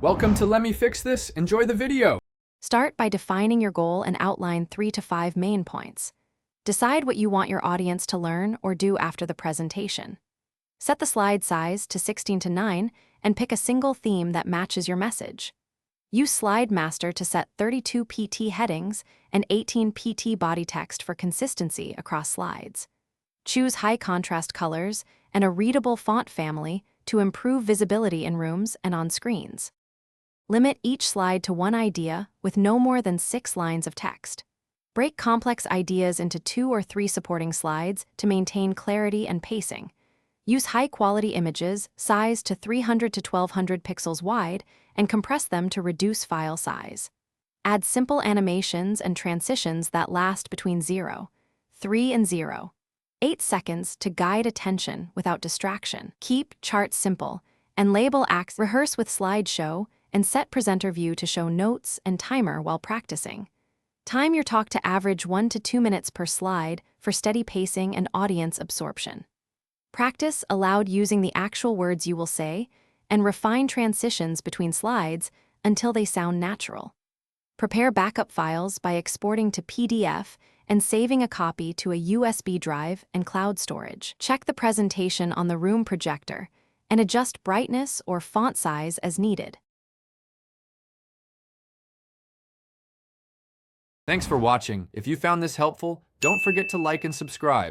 Welcome to Let Me Fix This. Enjoy the video. Start by defining your goal and outline 3 to 5 main points. Decide what you want your audience to learn or do after the presentation. Set the slide size to 16 to 9 and pick a single theme that matches your message. Use Slide Master to set 32 PT headings and 18 PT body text for consistency across slides. Choose high contrast colors and a readable font family to improve visibility in rooms and on screens. Limit each slide to one idea with no more than 6 lines of text. Break complex ideas into 2 or 3 supporting slides to maintain clarity and pacing. Use high-quality images sized to 300 to 1200 pixels wide and compress them to reduce file size. Add simple animations and transitions that last between 0, 3 and 0, 8 seconds to guide attention without distraction. Keep charts simple and label acts. Rehearse with slideshow and set presenter view to show notes and timer while practicing. Time your talk to average 1 to 2 minutes per slide for steady pacing and audience absorption. Practice aloud using the actual words you will say and refine transitions between slides until they sound natural. Prepare backup files by exporting to PDF and saving a copy to a USB drive and cloud storage. Check the presentation on the room projector and adjust brightness or font size as needed. Thanks for watching. If you found this helpful, don't forget to like and subscribe.